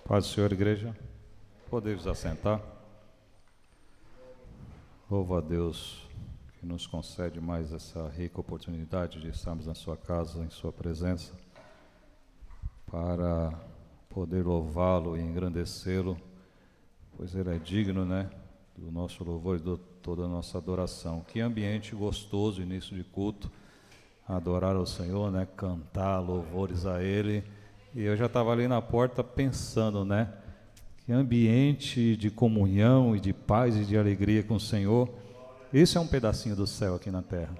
Paz do Senhor, igreja. Podemos assentar. Louvo a Deus que nos concede mais essa rica oportunidade de estarmos na sua casa, em sua presença, para poder louvá-lo e engrandecê-lo, pois ele é digno, do nosso louvor e de toda a nossa adoração. Que ambiente gostoso, início de culto, adorar ao Senhor, cantar louvores a Ele. E eu já estava ali na porta pensando, que ambiente de comunhão e de paz e de alegria com o Senhor. Isso é um pedacinho do céu aqui na terra.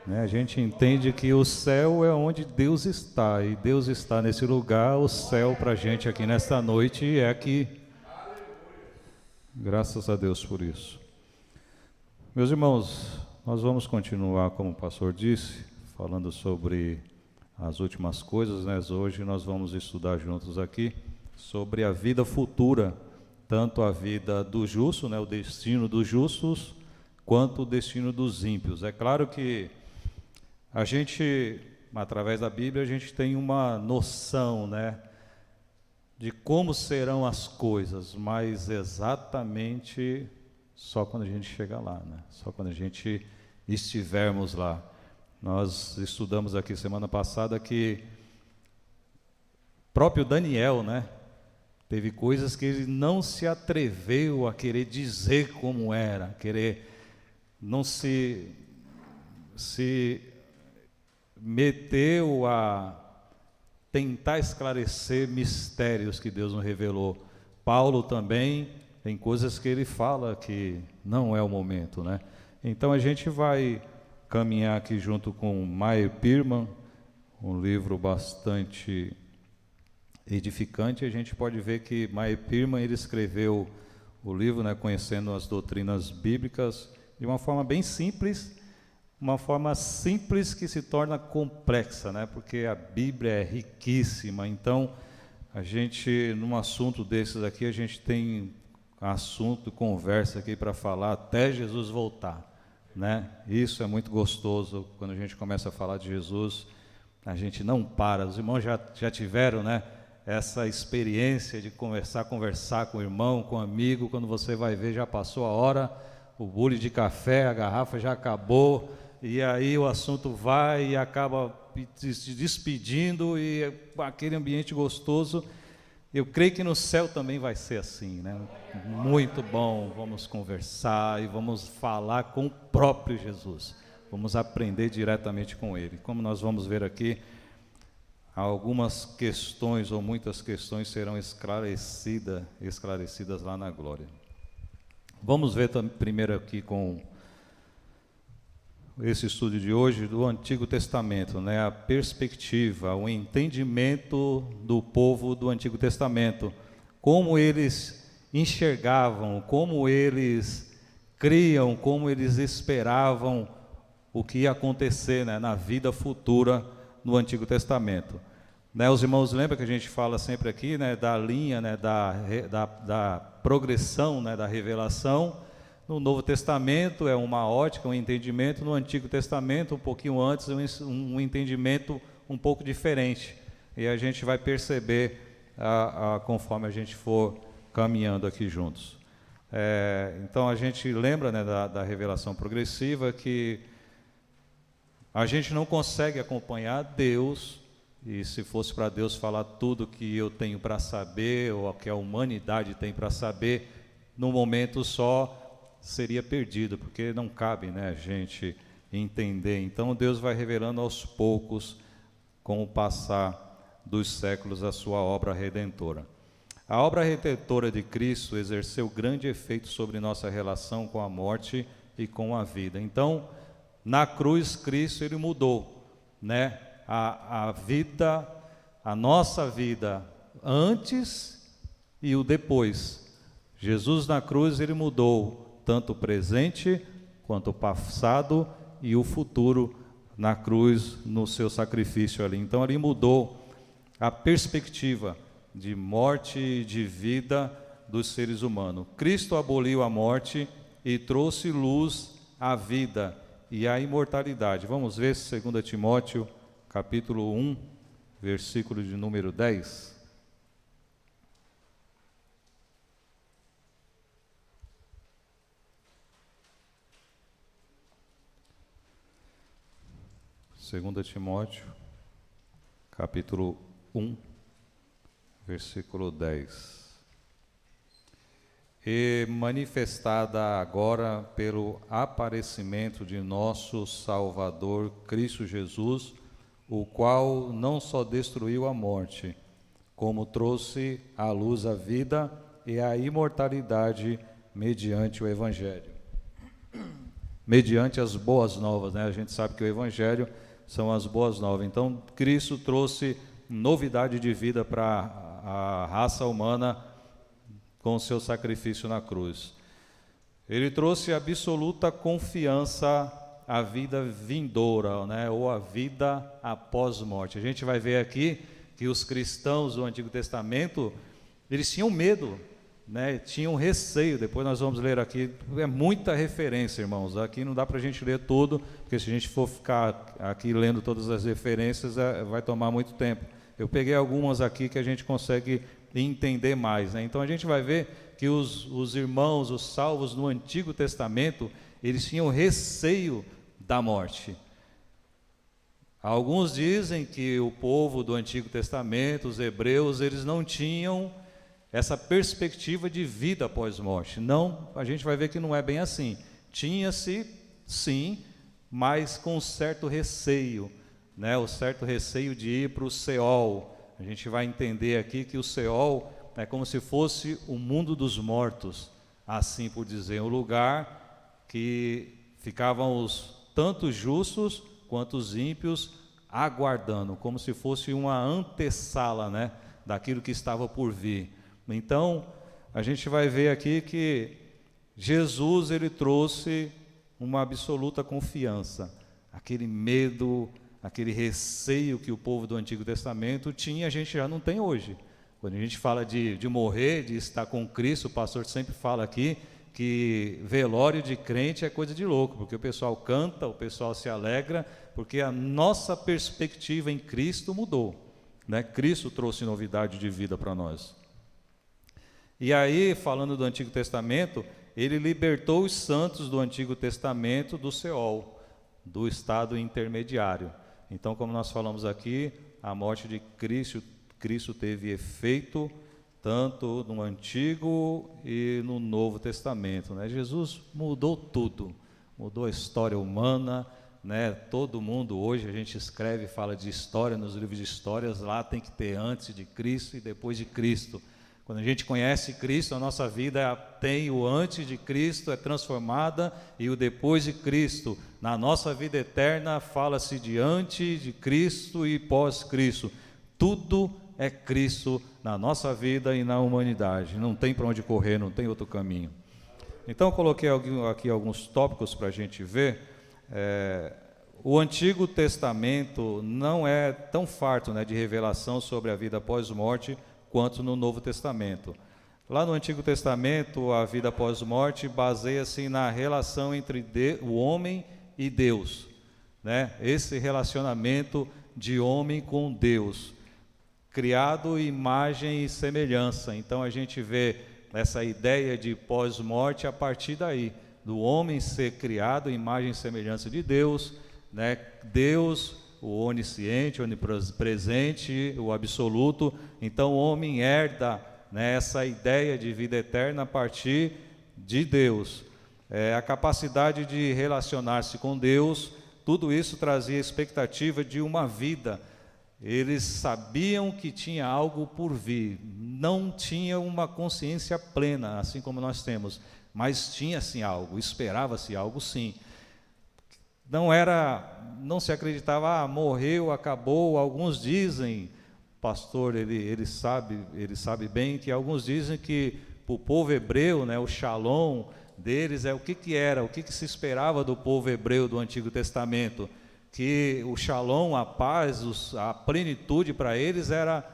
A gente entende que o céu é onde Deus está, e Deus está nesse lugar. O céu para a gente aqui nesta noite é aqui. Graças a Deus por isso. Meus irmãos, nós vamos continuar, como o pastor disse, falando sobre as últimas coisas, Hoje nós vamos estudar juntos aqui sobre a vida futura, tanto a vida do justo, o destino dos justos, quanto o destino dos ímpios. É claro que a gente, através da Bíblia, a gente tem uma noção, de como serão as coisas, mas exatamente só quando a gente chegar lá, Só quando a gente estivermos lá. Nós estudamos aqui semana passada que próprio Daniel, teve coisas que ele não se atreveu a querer dizer como era, não se meteu a tentar esclarecer mistérios que Deus nos revelou. Paulo também tem coisas que ele fala que não é o momento, Então a gente vai caminhar aqui junto com Meyer Pearman, um livro bastante edificante. A gente pode ver que Meyer Pearman, ele escreveu o livro, Conhecendo as Doutrinas Bíblicas, de uma forma bem simples, uma forma simples que se torna complexa, porque a Bíblia é riquíssima. Então, a gente, num assunto desses aqui, a gente tem assunto, conversa aqui para falar até Jesus voltar. Isso é muito gostoso. Quando a gente começa a falar de Jesus, a gente não para. Os irmãos já tiveram, essa experiência de conversar com o irmão, com o amigo. Quando você vai ver, já passou a hora, o bule de café, a garrafa já acabou, e aí o assunto vai e acaba se despedindo, e aquele ambiente gostoso. Eu creio que no céu também vai ser assim, Muito bom, vamos conversar e vamos falar com o próprio Jesus. Vamos aprender diretamente com Ele. Como nós vamos ver aqui, algumas questões ou muitas questões serão esclarecidas lá na glória. Vamos ver primeiro aqui com esse estudo de hoje do Antigo Testamento, a perspectiva, o entendimento do povo do Antigo Testamento, como eles enxergavam, como eles criam, como eles esperavam o que ia acontecer, na vida futura no Antigo Testamento. Os irmãos lembram que a gente fala sempre aqui, da linha, da progressão, da revelação. No Novo Testamento é uma ótica, um entendimento. No Antigo Testamento, um pouquinho antes, um entendimento um pouco diferente. E a gente vai perceber conforme a gente for caminhando aqui juntos. Então a gente lembra, da revelação progressiva, que a gente não consegue acompanhar Deus, e se fosse para Deus falar tudo que eu tenho para saber, ou que a humanidade tem para saber, num momento só, seria perdido, porque não cabe, a gente entender. Então Deus vai revelando aos poucos, com o passar dos séculos, a sua obra redentora. A obra redentora de Cristo exerceu grande efeito sobre nossa relação com a morte e com a vida. Então, na cruz, Cristo, ele mudou, a vida, a nossa vida antes e o depois. Jesus na cruz, ele mudou tanto o presente quanto o passado e o futuro na cruz, no seu sacrifício ali. Então ele mudou a perspectiva de morte e de vida dos seres humanos. Cristo aboliu a morte e trouxe luz à vida e à imortalidade. Vamos ver 2 Timóteo, capítulo 1, versículo de número 10. 2 Timóteo, capítulo 1, versículo 10. E manifestada agora pelo aparecimento de nosso Salvador Cristo Jesus, o qual não só destruiu a morte, como trouxe à luz a vida e a imortalidade mediante o Evangelho. Mediante as boas novas, né? A gente sabe que o Evangelho são as boas novas. Então, Cristo trouxe novidade de vida para a raça humana com o seu sacrifício na cruz. Ele trouxe absoluta confiança à vida vindoura, né? Ou à vida após morte. A gente vai ver aqui que os cristãos do Antigo Testamento, eles tinham medo, né? Tinham receio. Depois nós vamos ler aqui, é muita referência, irmãos. Aqui não dá para a gente ler tudo, porque se a gente for ficar aqui lendo todas as referências, vai tomar muito tempo. Eu peguei algumas aqui que a gente consegue entender mais, né? Então a gente vai ver que os irmãos, os salvos no Antigo Testamento, eles tinham receio da morte. Alguns dizem que o povo do Antigo Testamento, os hebreus, eles não tinham essa perspectiva de vida após morte. Não, a gente vai ver que não é bem assim. Tinha-se, sim, mas com um certo receio, né? O certo receio de ir para o Seol. A gente vai entender aqui que o Seol é como se fosse o mundo dos mortos, assim por dizer, um lugar que ficavam tanto os justos quanto os ímpios aguardando, como se fosse uma antessala, né, daquilo que estava por vir. Então, a gente vai ver aqui que Jesus, ele trouxe uma absoluta confiança. Aquele medo, aquele receio que o povo do Antigo Testamento tinha, a gente já não tem hoje. Quando a gente fala de morrer, de estar com Cristo, o pastor sempre fala aqui que velório de crente é coisa de louco, porque o pessoal canta, o pessoal se alegra, porque a nossa perspectiva em Cristo mudou, né? Cristo trouxe novidade de vida para nós. E aí, falando do Antigo Testamento, ele libertou os santos do Antigo Testamento do Seol, do estado intermediário. Então, como nós falamos aqui, a morte de Cristo teve efeito tanto no Antigo e no Novo Testamento, né? Jesus mudou tudo, mudou a história humana, né? Todo mundo hoje, a gente escreve e fala de história nos livros de histórias, lá tem que ter antes de Cristo e depois de Cristo. Quando a gente conhece Cristo, a nossa vida tem o antes de Cristo, é transformada, e o depois de Cristo. Na nossa vida eterna, fala-se de antes de Cristo e pós-Cristo. Tudo é Cristo na nossa vida e na humanidade. Não tem para onde correr, não tem outro caminho. Então, eu coloquei aqui alguns tópicos para a gente ver. O Antigo Testamento não é tão farto, né, de revelação sobre a vida após-morte, quanto no Novo Testamento. Lá no Antigo Testamento, a vida após-morte baseia-se na relação entre o homem e Deus, né? Esse relacionamento de homem com Deus, criado imagem e semelhança. Então a gente vê essa ideia de pós-morte a partir daí, do homem ser criado imagem e semelhança de Deus, né? Deus, o onisciente, onipresente, o absoluto. Então o homem herda, né, essa ideia de vida eterna a partir de Deus. A capacidade de relacionar-se com Deus, tudo isso trazia expectativa de uma vida. Eles sabiam que tinha algo por vir, não tinha uma consciência plena, assim como nós temos, mas tinha sim algo, esperava-se algo sim. Não se acreditava, morreu, acabou. Alguns dizem, pastor, ele sabe bem, que alguns dizem que para o povo hebreu, né, o shalom deles o que era, o que se esperava do povo hebreu do Antigo Testamento, que o shalom, a paz, a plenitude para eles era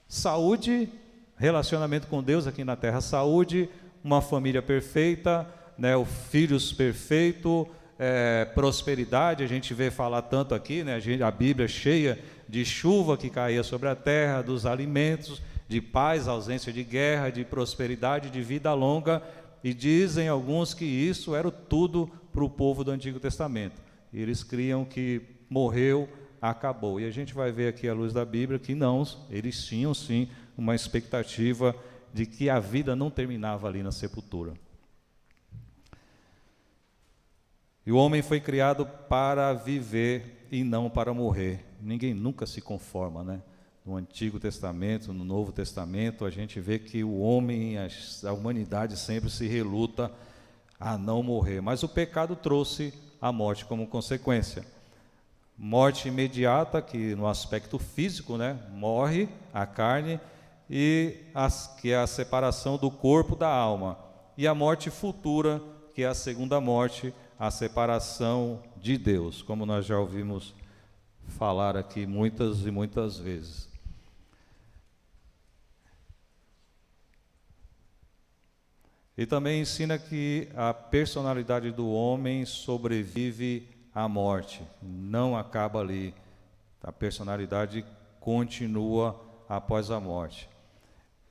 saúde, relacionamento com Deus aqui na terra, saúde, uma família perfeita, né, os filhos perfeitos, prosperidade. A gente vê falar tanto aqui, né, a Bíblia é cheia de chuva que caía sobre a terra, dos alimentos, de paz, ausência de guerra, de prosperidade, de vida longa, e dizem alguns que isso era tudo para o povo do Antigo Testamento. E eles criam que morreu, acabou. E a gente vai ver aqui à luz da Bíblia que não, eles tinham sim uma expectativa de que a vida não terminava ali na sepultura. E o homem foi criado para viver e não para morrer. Ninguém nunca se conforma, né? No Antigo Testamento, no Novo Testamento, a gente vê que o homem, a humanidade sempre se reluta a não morrer. Mas o pecado trouxe a morte como consequência. Morte imediata, que no aspecto físico, né? Morre a carne, que é a separação do corpo da alma. E a morte futura, que é a segunda morte, a separação de Deus, como nós já ouvimos falar aqui muitas e muitas vezes. E também ensina que a personalidade do homem sobrevive à morte, não acaba ali. A personalidade continua após a morte.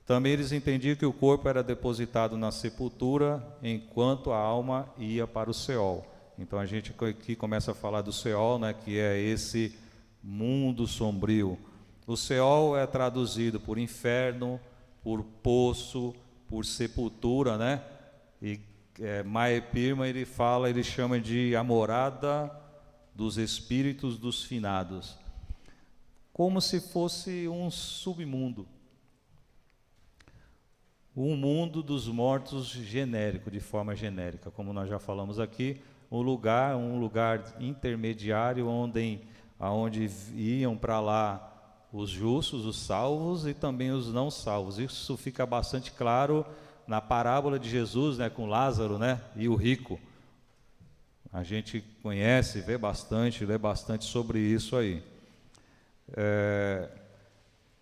Também eles entendiam que o corpo era depositado na sepultura, enquanto a alma ia para o Seol. Então a gente aqui começa a falar do Seol, né, que é esse mundo sombrio. O Seol é traduzido por inferno, por poço, por sepultura, né? E Meyer Pirma ele chama de a morada dos espíritos dos finados, como se fosse um submundo, um mundo dos mortos genérico, de forma genérica, como nós já falamos aqui, um lugar intermediário aonde iam para lá os justos, os salvos e também os não salvos. Isso fica bastante claro na parábola de Jesus, né, com Lázaro, né, e o rico. A gente conhece, lê bastante sobre isso aí.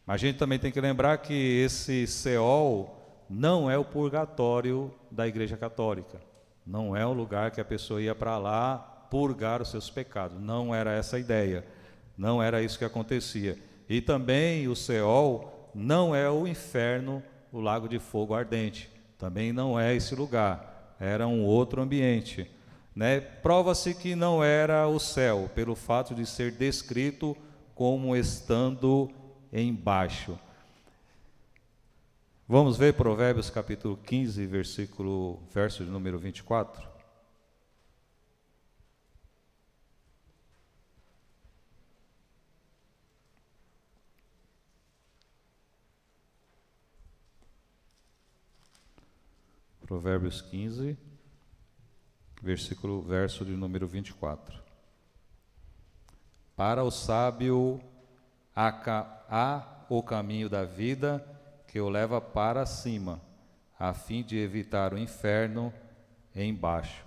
A gente também tem que lembrar que esse Seol não é o purgatório da Igreja Católica. Não é o lugar que a pessoa ia para lá purgar os seus pecados. Não era essa a ideia. Não era isso que acontecia. E também o Seol não é o inferno, o lago de fogo ardente. Também não é esse lugar. Era um outro ambiente, né? Prova-se que não era o céu, pelo fato de ser descrito como estando embaixo. Vamos ver Provérbios capítulo 15, verso de número 24. Provérbios 15, verso de número 24. Para o sábio há o caminho da vida que o leva para cima, a fim de evitar o inferno embaixo.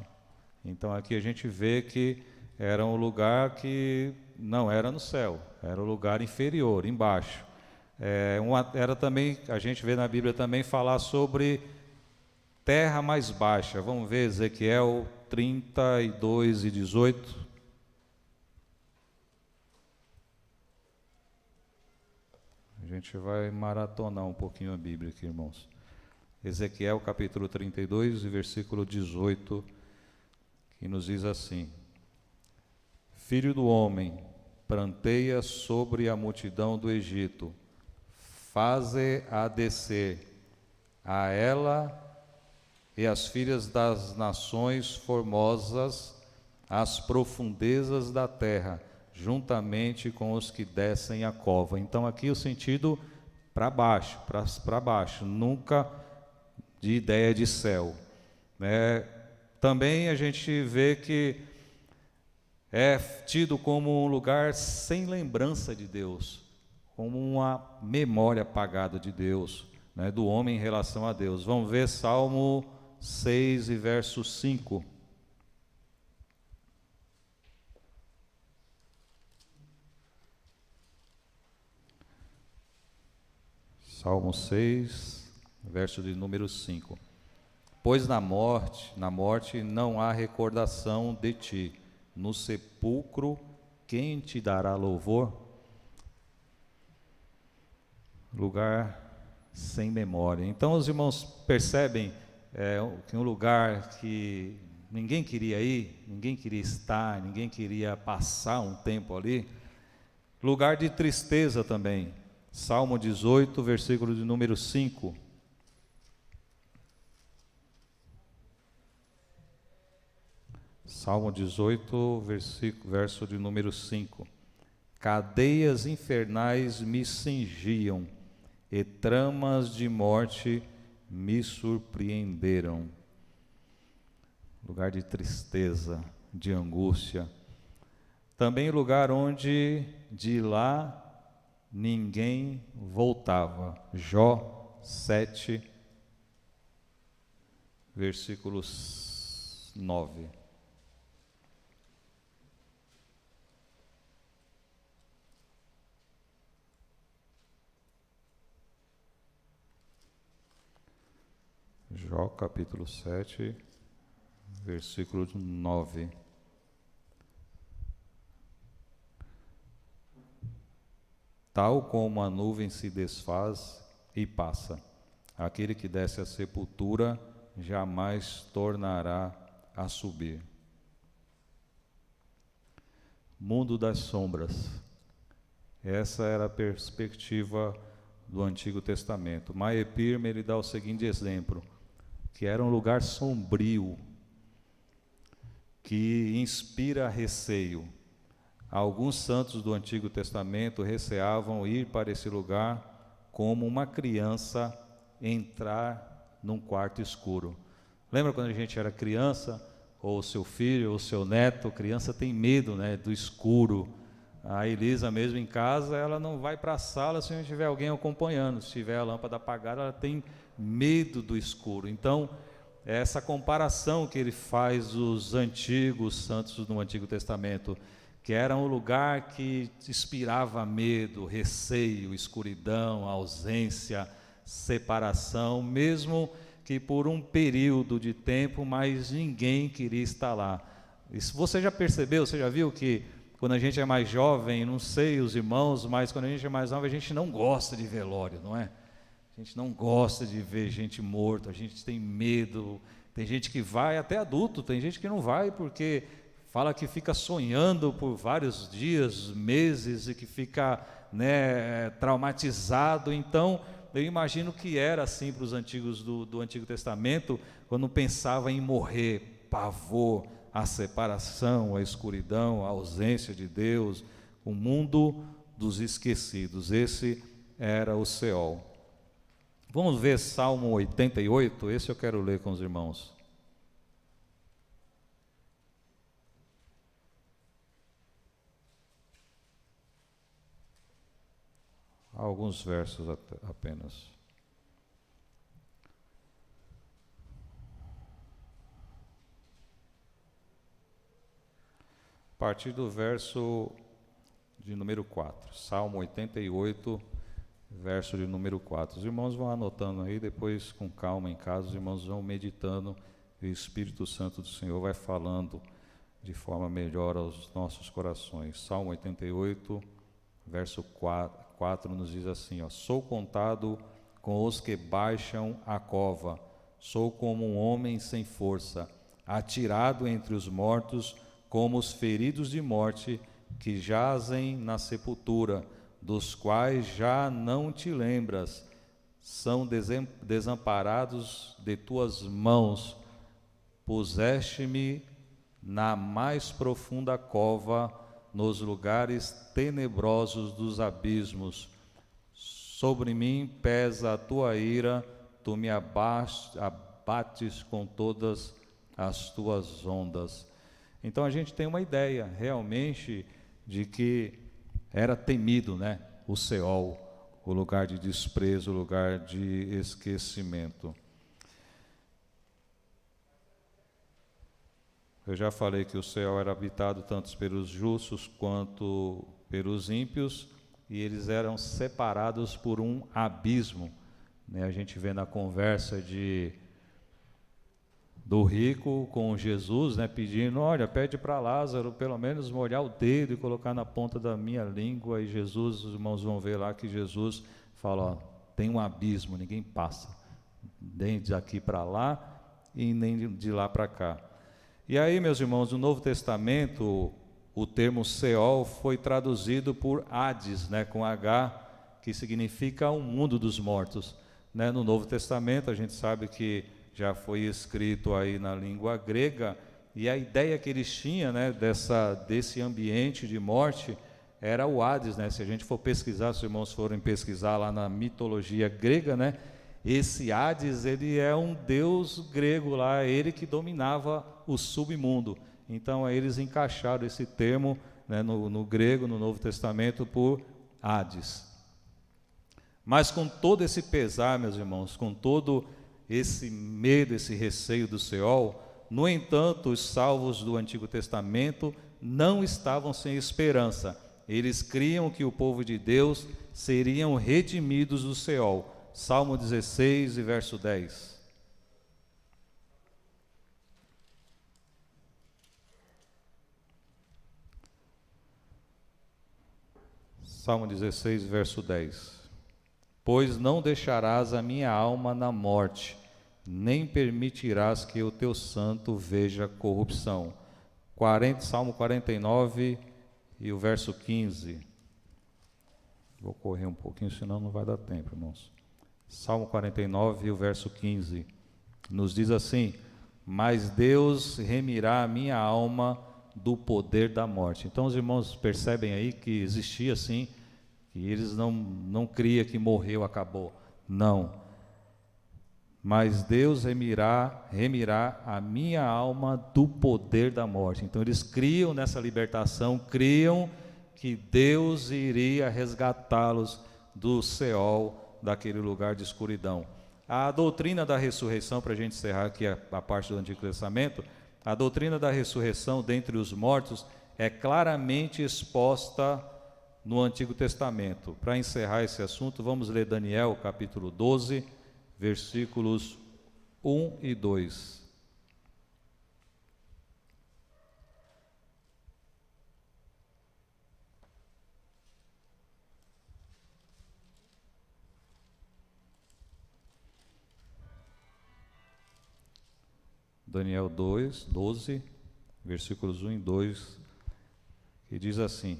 Então aqui a gente vê que era um lugar que não era no céu, era um lugar inferior, embaixo. Era também, a gente vê na Bíblia também falar sobre terra mais baixa. Vamos ver Ezequiel 32 e 18. A gente vai maratonar um pouquinho a Bíblia aqui, irmãos. Ezequiel capítulo 32 e versículo 18, que nos diz assim: Filho do homem, pranteia sobre a multidão do Egito, faze-a descer a ela e as filhas das nações formosas às profundezas da terra, juntamente com os que descem a cova. Então aqui o sentido para baixo, nunca de ideia de céu, né? Também a gente vê que é tido como um lugar sem lembrança de Deus, como uma memória apagada de Deus, né, do homem em relação a Deus. Vamos ver Salmo 6 e verso 5. Salmo 6, verso de número 5. Pois na morte não há recordação de ti, no sepulcro quem te dará louvor? Lugar sem memória. Então os irmãos percebem que um lugar que ninguém queria ir, ninguém queria estar, ninguém queria passar um tempo ali. Lugar de tristeza também. Salmo 18, versículo de número 5. Salmo 18, verso de número 5. Cadeias infernais me cingiam, e tramas de morte me surpreenderam. Lugar de tristeza, de angústia. Também lugar onde de lá ninguém voltava. Jó 7, versículo 9. Jó capítulo 7, versículo 9. Tal como a nuvem se desfaz e passa, aquele que desce à sepultura jamais tornará a subir. Mundo das sombras. Essa era a perspectiva do Antigo Testamento. Meyer Pirmer, ele dá o seguinte exemplo, que era um lugar sombrio, que inspira receio. Alguns santos do Antigo Testamento receavam ir para esse lugar como uma criança entrar num quarto escuro. Lembra quando a gente era criança, ou seu filho, ou seu neto, criança tem medo, né, do escuro. A Elisa mesmo em casa, ela não vai para a sala se não tiver alguém acompanhando. Se tiver a lâmpada apagada, ela tem medo do escuro. Então, essa comparação que ele faz dos antigos santos no Antigo Testamento, que era um lugar que inspirava medo, receio, escuridão, ausência, separação, mesmo que por um período de tempo, mas ninguém queria estar lá. Isso você já percebeu, você já viu que quando a gente é mais jovem, não sei os irmãos, mas quando a gente é mais jovem, a gente não gosta de velório, não é? A gente não gosta de ver gente morta, a gente tem medo. Tem gente que vai, até adulto, tem gente que não vai porque fala que fica sonhando por vários dias, meses, e que fica, né, traumatizado. Então, eu imagino que era assim para os antigos do Antigo Testamento, quando pensava em morrer, pavor, a separação, a escuridão, a ausência de Deus, o mundo dos esquecidos. Esse era o Seol. Vamos ver Salmo 88, esse eu quero ler com os irmãos. Alguns versos apenas. A partir do verso de número 4, Salmo 88, verso de número 4. Os irmãos vão anotando aí, depois com calma em casa, os irmãos vão meditando e o Espírito Santo do Senhor vai falando de forma melhor aos nossos corações. Salmo 88, verso 4 nos diz assim, ó: sou contado com os que baixam a cova, sou como um homem sem força, atirado entre os mortos, como os feridos de morte que jazem na sepultura, dos quais já não te lembras, são desamparados de tuas mãos, puseste-me na mais profunda cova, nos lugares tenebrosos dos abismos. Sobre mim pesa a tua ira, tu me abates com todas as tuas ondas. Então a gente tem uma ideia realmente de que era temido, né, o Seol, o lugar de desprezo, o lugar de esquecimento. Eu já falei que o céu era habitado tanto pelos justos quanto pelos ímpios, e eles eram separados por um abismo, né? A gente vê na conversa do rico com Jesus, né, pedindo, olha, pede para Lázaro pelo menos molhar o dedo e colocar na ponta da minha língua, e Jesus, os irmãos vão ver lá que Jesus fala, ó, tem um abismo, ninguém passa, nem de aqui para lá e nem de lá para cá. E aí, meus irmãos, no Novo Testamento, o termo Seol foi traduzido por Hades, né, com H, que significa o mundo dos mortos. Né? No Novo Testamento, a gente sabe que já foi escrito aí na língua grega, e a ideia que eles tinham, né, desse ambiente de morte era o Hades. Né? Se a gente for pesquisar, se os irmãos forem pesquisar lá na mitologia grega, né, esse Hades, ele é um deus grego lá, ele que dominava o submundo. Então, aí eles encaixaram esse termo, né, no grego, no Novo Testamento, por Hades. Mas com todo esse pesar, meus irmãos, com todo esse medo, esse receio do Seol, no entanto, os salvos do Antigo Testamento não estavam sem esperança. Eles criam que o povo de Deus seriam redimidos do Seol. Salmo 16 e verso 10. Salmo 16, verso 10. Pois não deixarás a minha alma na morte, nem permitirás que o teu santo veja corrupção. Salmo 49 e o verso 15. Vou correr um pouquinho, senão não vai dar tempo, irmãos. Salmo 49 e o verso 15. Nos diz assim: mas Deus remirá a minha alma do poder da morte. Então os irmãos percebem aí que existia assim, que eles não criam que morreu, acabou. Não. Mas Deus remirá a minha alma do poder da morte. Então eles criam nessa libertação, criam que Deus iria resgatá-los do Seol, daquele lugar de escuridão. A doutrina da ressurreição, para a gente encerrar aqui a parte do Antigo Testamento, a doutrina da ressurreição dentre os mortos é claramente exposta no Antigo Testamento. Para encerrar esse assunto, vamos ler Daniel, capítulo 12, versículos 1 e 2. Daniel 12, versículos 1 e 2, que diz assim: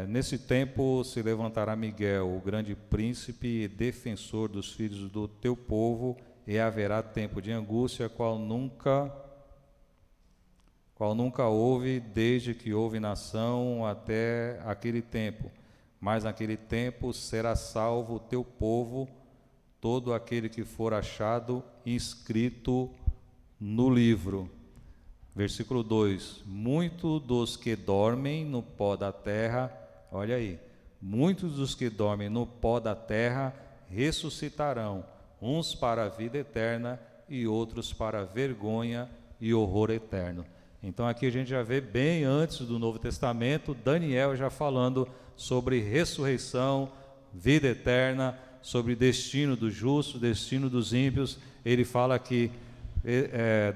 nesse tempo se levantará Miguel, o grande príncipe e defensor dos filhos do teu povo, e haverá tempo de angústia, qual nunca houve desde que houve nação até aquele tempo. Mas naquele tempo será salvo o teu povo, todo aquele que for achado inscrito no livro. Versículo 2: muitos dos que dormem no pó da terra, olha aí, muitos dos que dormem no pó da terra ressuscitarão, uns para a vida eterna e outros para a vergonha e horror eterno. Então aqui a gente já vê bem antes do Novo Testamento, Daniel já falando sobre ressurreição, vida eterna, sobre destino dos justos, destino dos ímpios. Ele fala que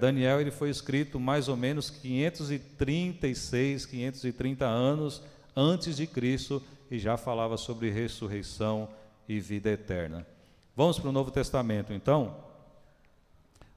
Daniel ele foi escrito mais ou menos 530 anos antes de Cristo, e já falava sobre ressurreição e vida eterna. Vamos para o Novo Testamento, então.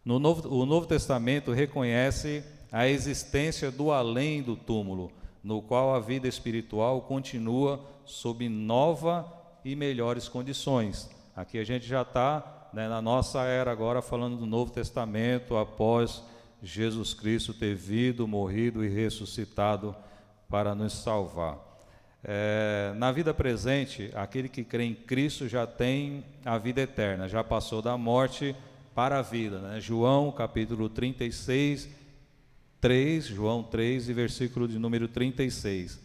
O Novo Testamento reconhece a existência do além do túmulo, no qual a vida espiritual continua sob nova e melhores condições. Aqui a gente já está, na nossa era agora, falando do Novo Testamento, após Jesus Cristo ter vindo, morrido e ressuscitado para nos salvar. Na vida presente, aquele que crê em Cristo já tem a vida eterna, já passou da morte para a vida. João capítulo 36, 3, João 3 e versículo de número 36.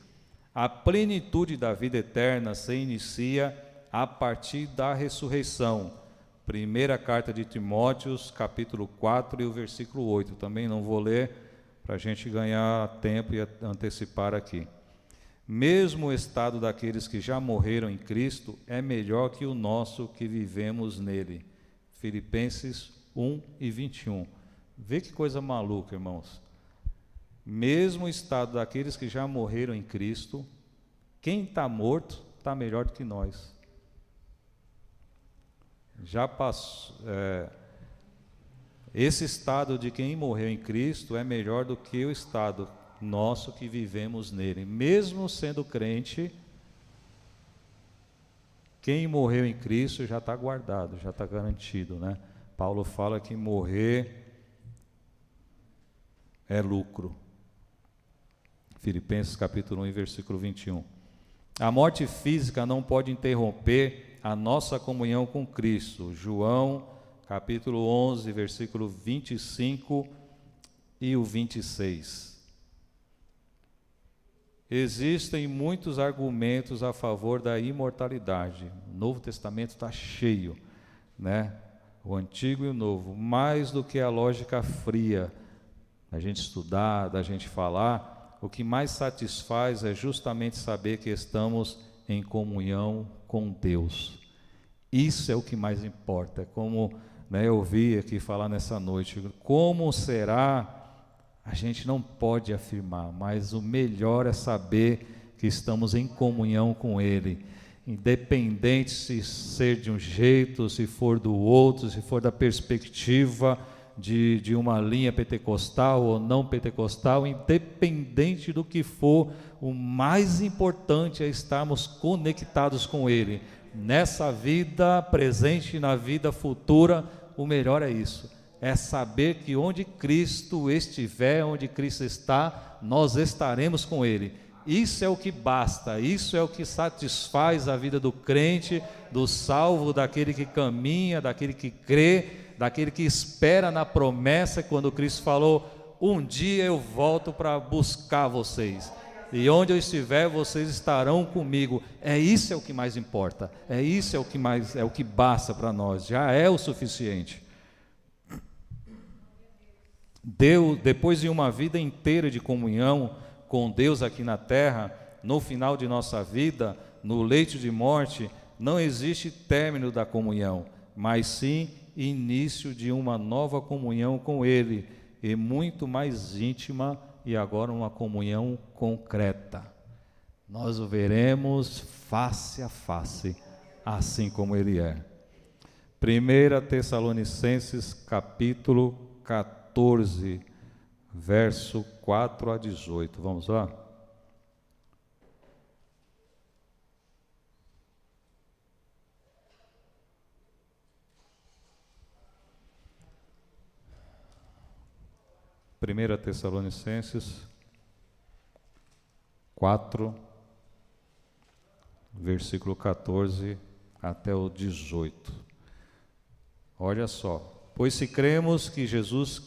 A plenitude da vida eterna se inicia a partir da ressurreição. Primeira carta de Timóteo, capítulo 4 e o versículo 8. Também não vou ler, para a gente ganhar tempo e antecipar aqui. Mesmo o estado daqueles que já morreram em Cristo é melhor que o nosso que vivemos nele. Filipenses 1 e 21. Vê que coisa maluca, irmãos. Mesmo o estado daqueles que já morreram em Cristo, quem está morto está melhor do que nós. Já passou, esse estado de quem morreu em Cristo é melhor do que o estado nosso que vivemos nele. Mesmo sendo crente, quem morreu em Cristo já está guardado, já está garantido, né? Paulo fala que morrer é lucro. Filipenses capítulo 1, versículo 21. A morte física não pode interromper a nossa comunhão com Cristo. João capítulo 11, versículo 25 e o 26. Existem muitos argumentos a favor da imortalidade. O Novo Testamento está cheio, né? O Antigo e o Novo, mais do que a lógica fria, da gente estudar, da gente falar, o que mais satisfaz é justamente saber que estamos em comunhão com Deus. Isso é o que mais importa. É como, né, eu ouvi aqui falar nessa noite, como será? A gente não pode afirmar, mas o melhor é saber que estamos em comunhão com Ele, independente se ser de um jeito, se for do outro, se for da perspectiva de uma linha pentecostal ou não pentecostal, independente do que for, o mais importante é estarmos conectados com Ele. Nessa vida presente e na vida futura, o melhor é isso. É saber que onde Cristo estiver, onde Cristo está, nós estaremos com Ele. Isso é o que basta, isso é o que satisfaz a vida do crente, do salvo, daquele que caminha, daquele que crê, daquele que espera na promessa, quando Cristo falou, um dia eu volto para buscar vocês, e onde eu estiver, vocês estarão comigo. Isso é o que mais importa, isso é o que mais, é o que basta para nós, já é o suficiente. Deus, depois de uma vida inteira de comunhão com Deus aqui na terra, no final de nossa vida, no leito de morte, não existe término da comunhão, mas sim início de uma nova comunhão com Ele, e muito mais íntima, e agora uma comunhão concreta. Nós o veremos face a face, assim como Ele é. 1 Tessalonicenses capítulo 14, verso 4 a 18. Vamos lá? Primeira Tessalonicenses 4, versículo 14 até o 18. Olha só. Pois se cremos que Jesus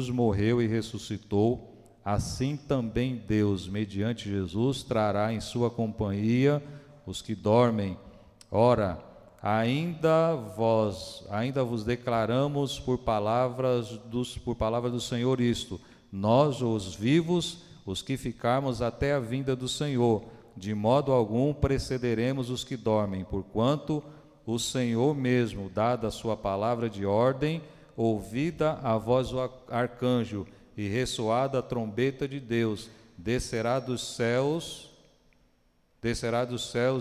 morreu e ressuscitou, assim também Deus, mediante Jesus, trará em sua companhia os que dormem. Ora, ainda vos declaramos por palavra do Senhor isto: nós, os vivos, os que ficarmos até a vinda do Senhor, de modo algum precederemos os que dormem, porquanto o Senhor mesmo, dada a sua palavra de ordem, ouvida a voz do arcanjo e ressoada a trombeta de Deus, descerá dos céus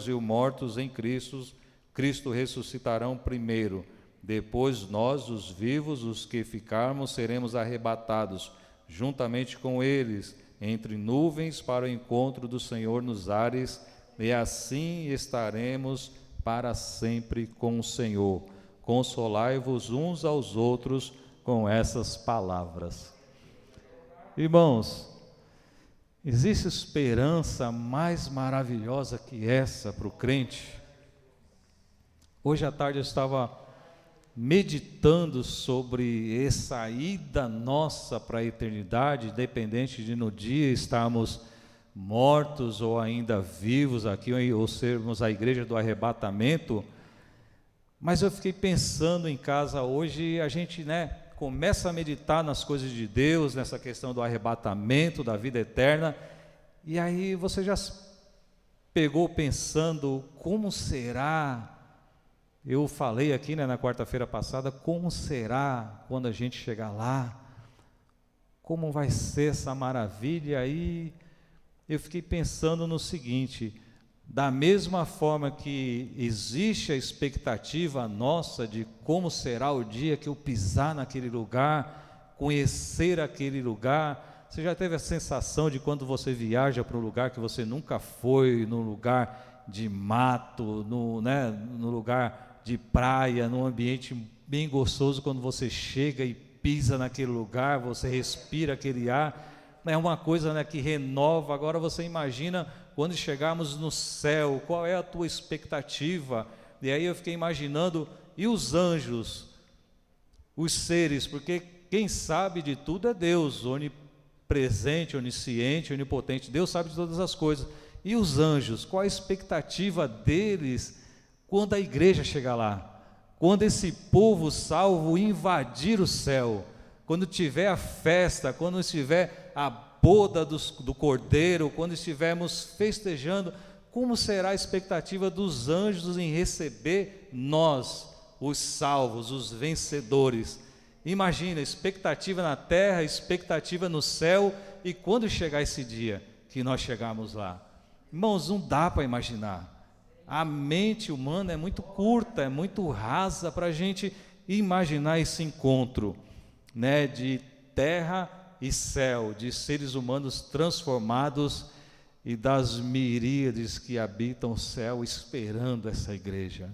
e os mortos em Cristo ressuscitarão primeiro. Depois nós, os vivos, os que ficarmos, seremos arrebatados, juntamente com eles, entre nuvens para o encontro do Senhor nos ares, e assim estaremos para sempre com o Senhor. Consolai-vos uns aos outros com essas palavras. Irmãos, existe esperança mais maravilhosa que essa para o crente? Hoje à tarde eu estava meditando sobre essa ida nossa para a eternidade, independente de no dia estarmos mortos ou ainda vivos aqui, ou sermos a igreja do arrebatamento. Mas eu fiquei pensando em casa hoje, a gente, começa a meditar nas coisas de Deus, nessa questão do arrebatamento, da vida eterna, e aí você já pegou pensando, como será? Eu falei aqui, na quarta-feira passada, como será quando a gente chegar lá? Como vai ser essa maravilha? Aí eu fiquei pensando no seguinte: Da mesma forma que existe a expectativa nossa de como será o dia que eu pisar naquele lugar, conhecer aquele lugar. Você já teve a sensação de quando você viaja para um lugar que você nunca foi, num lugar de mato, no lugar de praia, num ambiente bem gostoso, quando você chega e pisa naquele lugar, você respira aquele ar, é uma coisa, né, que renova. Agora você imagina quando chegarmos no céu, qual é a tua expectativa? E aí eu fiquei imaginando, e os anjos, os seres, porque quem sabe de tudo é Deus, onipresente, onisciente, onipotente, Deus sabe de todas as coisas. E os anjos, qual a expectativa deles quando a igreja chegar lá? Quando esse povo salvo invadir o céu, quando tiver a festa, quando estiver a boda do Cordeiro, quando estivermos festejando, como será a expectativa dos anjos em receber nós, os salvos, os vencedores? Imagina, expectativa na terra, expectativa no céu, e quando chegar esse dia que nós chegarmos lá? Irmãos, não dá para imaginar. A mente humana é muito curta, é muito rasa para a gente imaginar esse encontro, né, de terra e céu, de seres humanos transformados e das miríades que habitam o céu esperando essa igreja.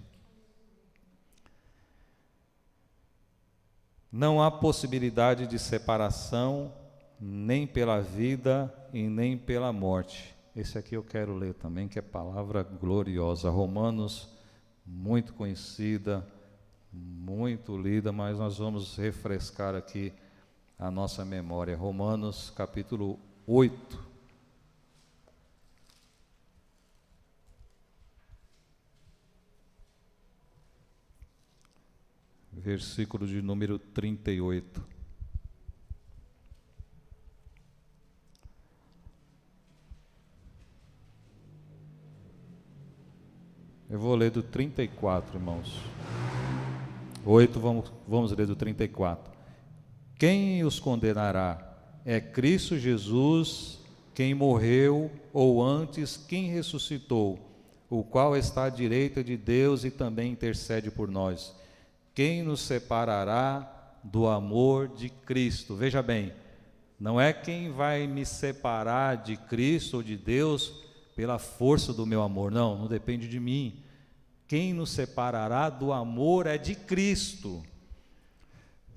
Não há possibilidade de separação, nem pela vida e nem pela morte. Esse aqui eu quero ler também, que é palavra gloriosa. Romanos, muito conhecida, muito lida, mas nós vamos refrescar aqui a nossa memória. Romanos capítulo 8. Versículo de número 38. Eu vou ler do 34, irmãos. 8, vamos ler do 34. Quem os condenará? É Cristo Jesus, quem morreu, ou antes, quem ressuscitou, o qual está à direita de Deus e também intercede por nós. Quem nos separará do amor de Cristo? Veja bem, não é quem vai me separar de Cristo ou de Deus pela força do meu amor, não depende de mim. Quem nos separará do amor é de Cristo.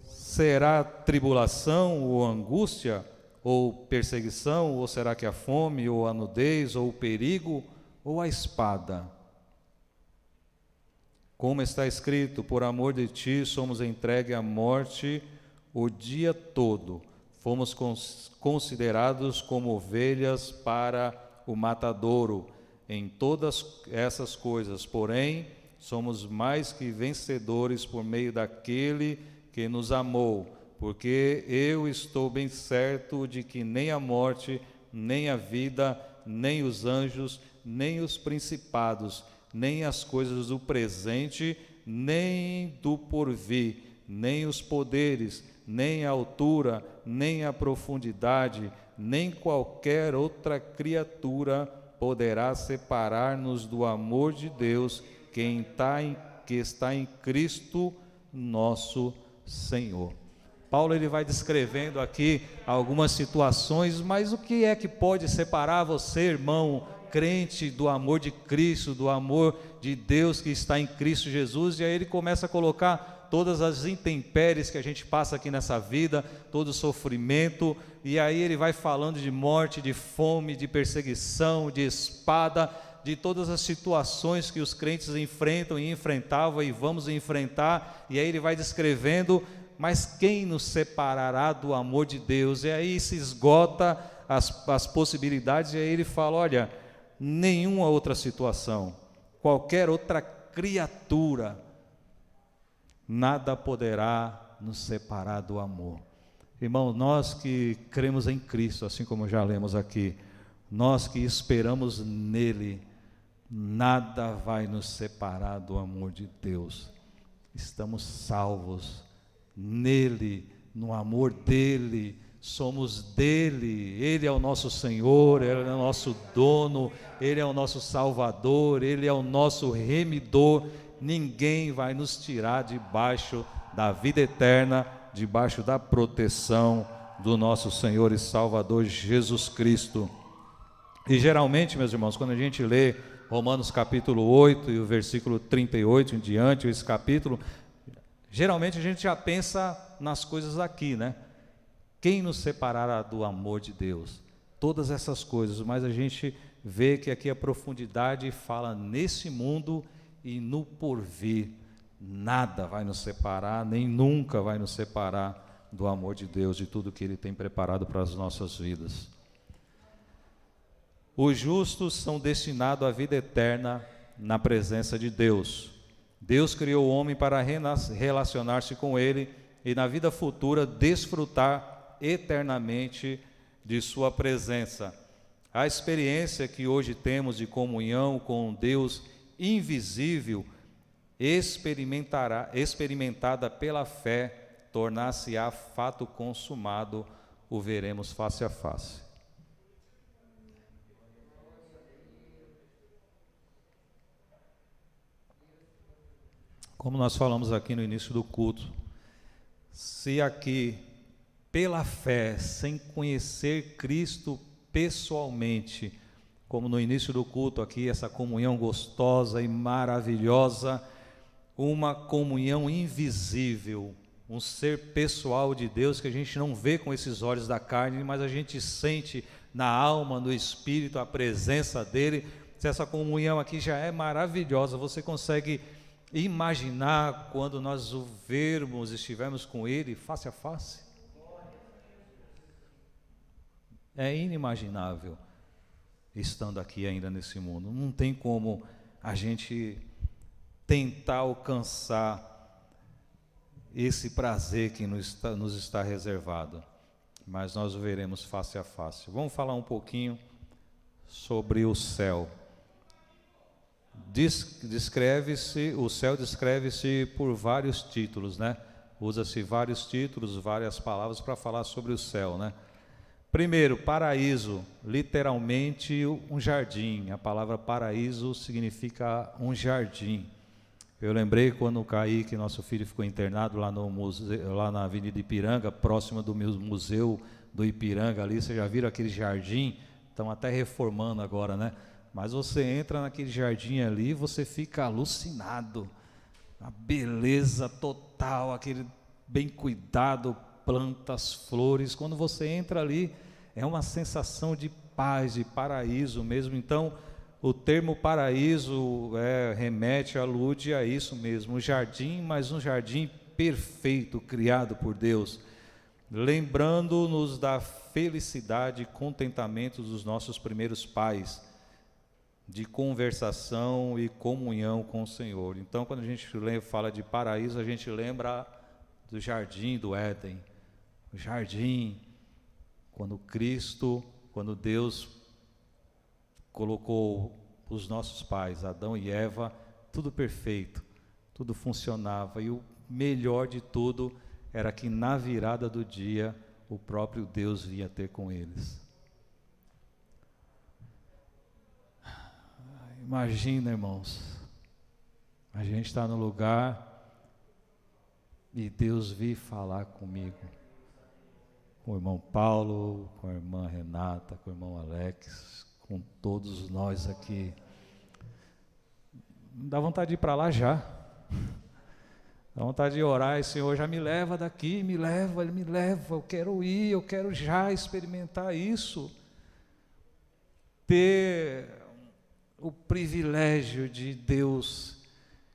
Será tribulação ou angústia, ou perseguição, ou será que a fome, ou a nudez, ou o perigo, ou a espada? Como está escrito, por amor de ti somos entregues à morte o dia todo. Fomos considerados como ovelhas para o matadouro. Em todas essas coisas, porém, somos mais que vencedores por meio daquele que nos amou, porque eu estou bem certo de que nem a morte, nem a vida, nem os anjos, nem os principados, nem as coisas do presente, nem do porvir, nem os poderes, nem a altura, nem a profundidade, nem qualquer outra criatura poderá separar-nos do amor de Deus que está em Cristo nosso Senhor. Paulo ele vai descrevendo aqui algumas situações, mas o que é que pode separar você, irmão, crente, do amor de Cristo, do amor de Deus que está em Cristo Jesus? E aí ele começa a colocar todas as intempéries que a gente passa aqui nessa vida, todo o sofrimento, e aí ele vai falando de morte, de fome, de perseguição, de espada, de todas as situações que os crentes enfrentam e enfrentavam e vamos enfrentar, e aí ele vai descrevendo, mas quem nos separará do amor de Deus? E aí se esgota as possibilidades, e aí ele fala, olha, nenhuma outra situação, qualquer outra criatura, nada poderá nos separar do amor. Irmão, nós que cremos em Cristo, assim como já lemos aqui, nós que esperamos nele, nada vai nos separar do amor de Deus. Estamos salvos nele, no amor dele, somos dele, ele é o nosso Senhor, ele é o nosso dono, ele é o nosso Salvador, ele é o nosso remidor. Ninguém vai nos tirar debaixo da vida eterna, debaixo da proteção do nosso Senhor e Salvador Jesus Cristo. E geralmente, meus irmãos, quando a gente lê Romanos capítulo 8 e o versículo 38 em diante, esse capítulo, geralmente a gente já pensa nas coisas aqui, né? Quem nos separará do amor de Deus? Todas essas coisas, mas a gente vê que aqui a profundidade fala nesse mundo e no porvir. Nada vai nos separar, nem nunca vai nos separar do amor de Deus, de tudo que Ele tem preparado para as nossas vidas. Os justos são destinados à vida eterna na presença de Deus. Deus criou o homem para relacionar-se com Ele e na vida futura desfrutar eternamente de sua presença. A experiência que hoje temos de comunhão com Deus invisível, experimentada pela fé, tornar-se-á fato consumado, o veremos face a face. Como nós falamos aqui no início do culto, se aqui pela fé, sem conhecer Cristo pessoalmente, como no início do culto aqui, essa comunhão gostosa e maravilhosa, uma comunhão invisível, um ser pessoal de Deus que a gente não vê com esses olhos da carne, mas a gente sente na alma, no espírito, a presença dele. Se essa comunhão aqui já é maravilhosa, você consegue imaginar quando nós o vermos, estivermos com ele face a face? É inimaginável estando aqui ainda nesse mundo. Não tem como a gente tentar alcançar esse prazer que nos está reservado, mas nós o veremos face a face. Vamos falar um pouquinho sobre o céu. O céu descreve-se por vários títulos, né? Usa-se vários títulos, várias palavras para falar sobre o céu, né? Primeiro, paraíso, literalmente um jardim. A palavra paraíso significa um jardim. Eu lembrei quando o Kaique, nosso filho, ficou internado lá no museu, lá na Avenida Ipiranga, próximo do museu do Ipiranga ali. Vocês já viram aquele jardim? Estão até reformando agora, né? Mas você entra naquele jardim ali e você fica alucinado. A beleza total, aquele bem cuidado, plantas, flores. Quando você entra ali, é uma sensação de paz, de paraíso mesmo. Então, o termo paraíso remete, alude a isso mesmo, um jardim, mas um jardim perfeito, criado por Deus, lembrando-nos da felicidade e contentamento dos nossos primeiros pais, de conversação e comunhão com o Senhor. Então, quando a gente fala de paraíso, a gente lembra do jardim do Éden, o jardim, quando Deus colocou os nossos pais, Adão e Eva, tudo perfeito, tudo funcionava, e o melhor de tudo era que na virada do dia, o próprio Deus vinha ter com eles. Imagina, irmãos, a gente está no lugar e Deus vir falar comigo, com o irmão Paulo, com a irmã Renata, com o irmão Alex, com todos nós aqui. Dá vontade de ir para lá já. Dá vontade de orar, e Senhor, já me leva daqui, me leva, eu quero ir, eu quero já experimentar isso. Ter o privilégio de Deus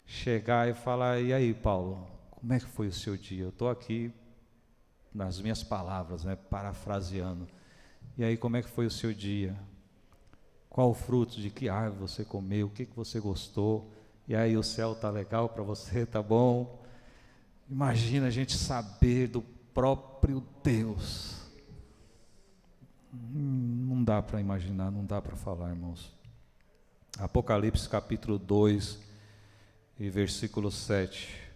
chegar e falar: e aí, Paulo, como é que foi o seu dia? Eu estou aqui nas minhas palavras, né, parafraseando. E aí, como é que foi o seu dia? Qual o fruto, de que árvore você comeu? O que você gostou? E aí, o céu está legal para você? Tá bom? Imagina a gente saber do próprio Deus. Não dá para imaginar, não dá para falar, irmãos. Apocalipse capítulo 2 e versículo 7.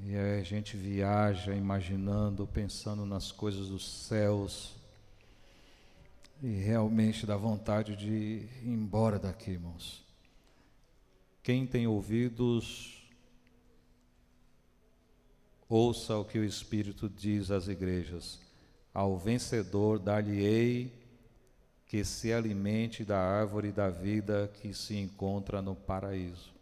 E aí a gente viaja imaginando, pensando nas coisas dos céus, e realmente dá vontade de ir embora daqui, irmãos. Quem tem ouvidos, ouça o que o Espírito diz às igrejas. Ao vencedor dar-lhe-ei que se alimente da árvore da vida que se encontra no paraíso.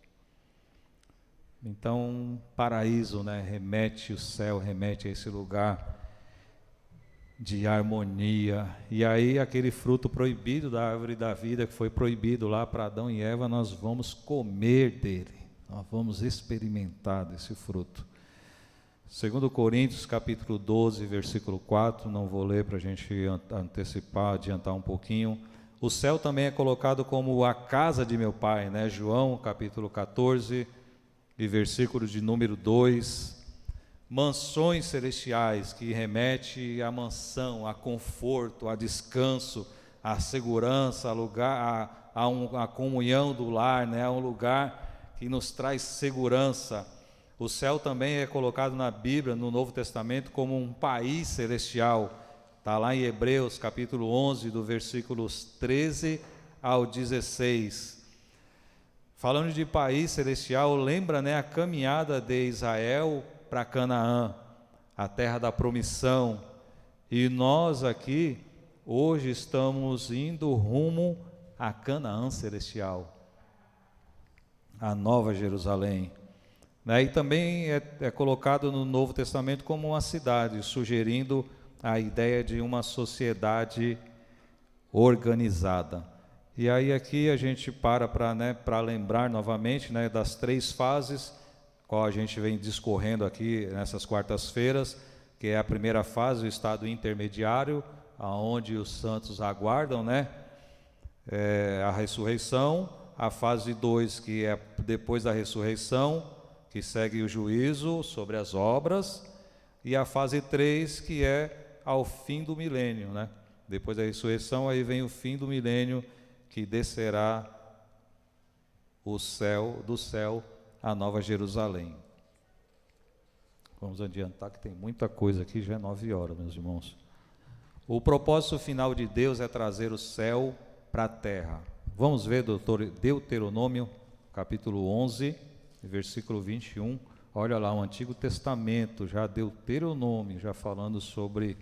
Então, paraíso, né, remete o céu, remete a esse lugar de harmonia. E aí aquele fruto proibido da árvore da vida, que foi proibido lá para Adão e Eva, nós vamos comer dele, nós vamos experimentar desse fruto. 2 Coríntios capítulo 12, versículo 4, não vou ler para a gente antecipar, adiantar um pouquinho. O céu também é colocado como a casa de meu Pai, né? João capítulo 14 e versículo de número 2. Mansões celestiais, que remete à mansão, a conforto, a descanso, a segurança, a lugar, a comunhão do lar, né? A um lugar que nos traz segurança. O céu também é colocado na Bíblia, no Novo Testamento, como um país celestial. Está lá em Hebreus, capítulo 11, do versículos 13 ao 16. Falando de país celestial, lembra, né, a caminhada de Israel para Canaã, a terra da promissão. E nós aqui, hoje, estamos indo rumo a Canaã celestial, a Nova Jerusalém. E também é colocado no Novo Testamento como uma cidade, sugerindo a ideia de uma sociedade organizada. E aí aqui a gente para lembrar novamente, né, das 3 fases, qual a gente vem discorrendo aqui nessas quartas-feiras, que é a primeira fase, o estado intermediário, aonde os santos aguardam, né, a ressurreição. A fase 2, que é depois da ressurreição, que segue o juízo sobre as obras, e a fase 3, que é ao fim do milênio, né? Depois da ressurreição, aí vem o fim do milênio, que descerá do céu a Nova Jerusalém. Vamos adiantar que tem muita coisa aqui, já é 9 horas, meus irmãos. O propósito final de Deus é trazer o céu para a terra. Vamos ver Deuteronômio, capítulo 11, versículo 21, olha lá, o Antigo Testamento, já Deuteronômio, já falando sobre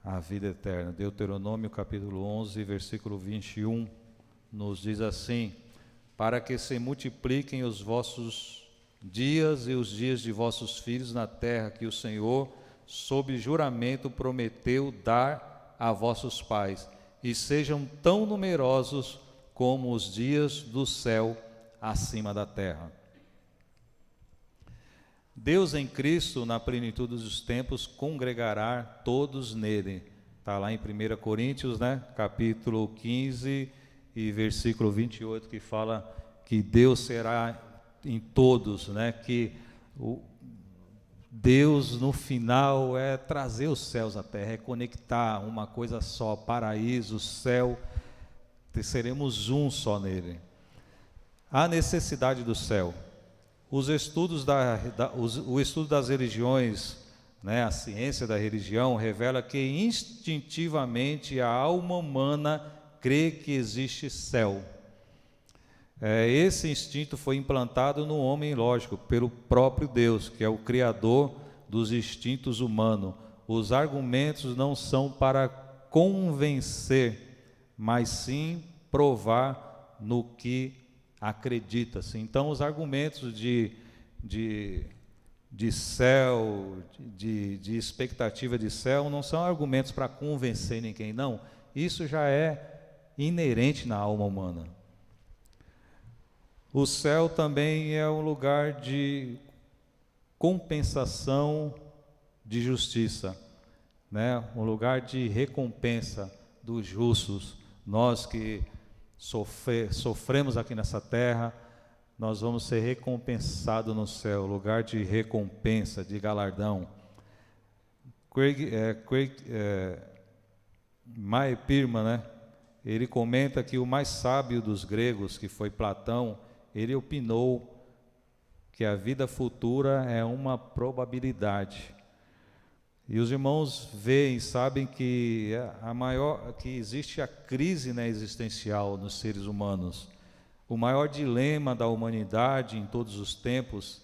a vida eterna. Deuteronômio capítulo 11, versículo 21, nos diz assim: para que se multipliquem os vossos dias e os dias de vossos filhos na terra que o Senhor, sob juramento, prometeu dar a vossos pais, e sejam tão numerosos como os dias do céu acima da terra. Deus em Cristo, na plenitude dos tempos, congregará todos nele. Está lá em 1 Coríntios, né? Capítulo 15 e versículo 28, que fala que Deus será em todos, né? Que Deus no final é trazer os céus à terra, é conectar uma coisa só, paraíso, céu, seremos um só nele. A necessidade do céu. Os estudos o estudo das religiões, né, a ciência da religião, revela que instintivamente a alma humana crê que existe céu. Esse instinto foi implantado no homem, lógico, pelo próprio Deus, que é o criador dos instintos humanos. Os argumentos não são para convencer, mas sim provar no que acredita-se. Então, os argumentos de céu, de expectativa de céu, não são argumentos para convencer ninguém, não. Isso já é inerente na alma humana. O céu também é um lugar de compensação de justiça, né? Um lugar de recompensa dos justos. Nós que sofremos aqui nessa terra, nós vamos ser recompensados no céu, lugar de recompensa, de galardão. Mai Pirma, né? Ele comenta que o mais sábio dos gregos, que foi Platão, ele opinou que a vida futura é uma probabilidade. E os irmãos veem, sabem que que existe a crise, né, existencial nos seres humanos. O maior dilema da humanidade em todos os tempos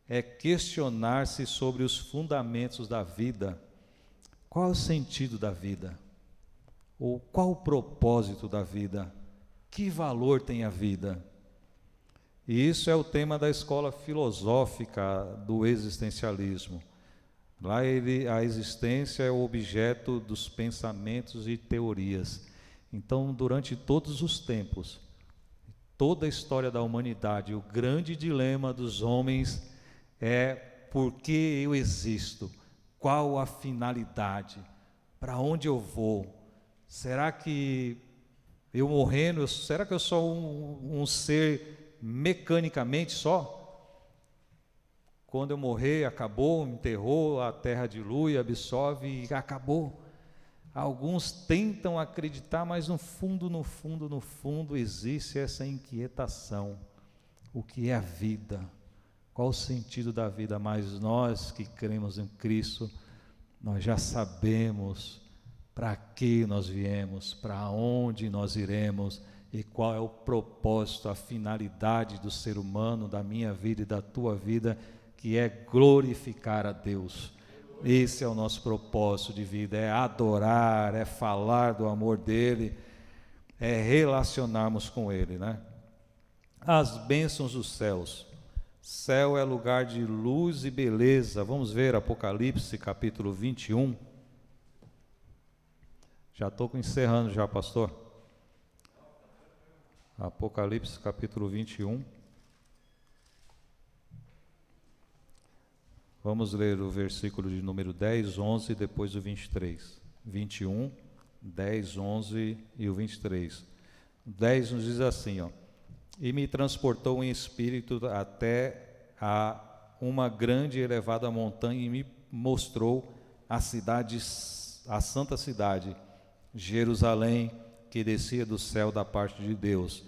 é questionar-se sobre os fundamentos da vida. Qual é o sentido da vida? Ou qual o propósito da vida? Que valor tem a vida? E isso é o tema da escola filosófica do existencialismo. Lá a existência é o objeto dos pensamentos e teorias. Então, durante todos os tempos, toda a história da humanidade, o grande dilema dos homens é: por que eu existo? Qual a finalidade? Para onde eu vou? Será que eu morrendo, será que eu sou um ser mecanicamente só? Quando eu morrer, acabou, me enterrou, a terra dilui, absorve e acabou. Alguns tentam acreditar, mas no fundo, existe essa inquietação. O que é a vida? Qual o sentido da vida? Mas nós que cremos em Cristo, nós já sabemos para que nós viemos, para onde nós iremos e qual é o propósito, a finalidade do ser humano, da minha vida e da tua vida, que é glorificar a Deus. Esse é o nosso propósito de vida, é adorar, é falar do amor dele, é relacionarmos com ele, né? As bênçãos dos céus. Céu é lugar de luz e beleza. Vamos ver Apocalipse capítulo 21. Já estou encerrando já, pastor. Apocalipse capítulo 21. Vamos ler o versículo de número 10, 11 e depois o 23. 21, 10, 11 e o 23. 10 nos diz assim, ó: e me transportou em espírito até a uma grande e elevada montanha e me mostrou a cidade, a santa cidade, Jerusalém, que descia do céu da parte de Deus,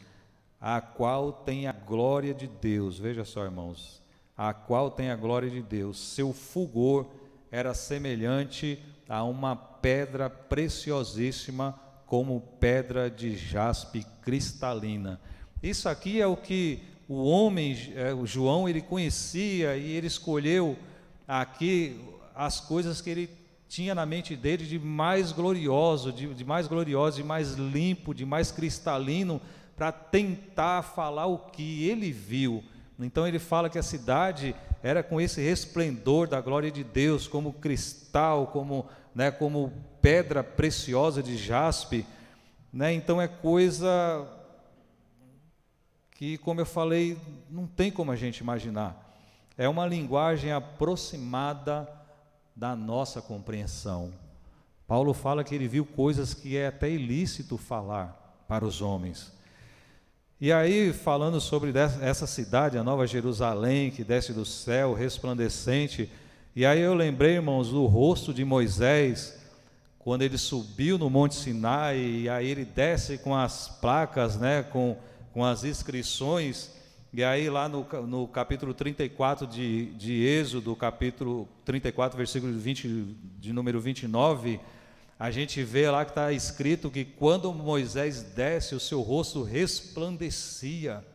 a qual tem a glória de Deus. Veja só, irmãos, a qual tem a glória de Deus. Seu fulgor era semelhante a uma pedra preciosíssima, como pedra de jaspe cristalina. Isso aqui é o que o homem, o João, ele conhecia, e ele escolheu aqui as coisas que ele tinha na mente dele de mais glorioso, de mais limpo, de mais cristalino, para tentar falar o que ele viu. Então ele fala que a cidade era com esse resplendor da glória de Deus, como cristal, como pedra preciosa de jaspe, né? Então é coisa que, como eu falei, não tem como a gente imaginar. É uma linguagem aproximada da nossa compreensão. Paulo fala que ele viu coisas que é até ilícito falar para os homens. E aí, falando sobre essa cidade, a Nova Jerusalém, que desce do céu, resplandecente, e aí eu lembrei, irmãos, do rosto de Moisés, quando ele subiu no Monte Sinai, e aí ele desce com as placas, né, com as inscrições, e aí lá no capítulo 34 de Êxodo, capítulo 34, versículo 20, de número 29, a gente vê lá que está escrito que quando Moisés desce, o seu rosto resplandecia.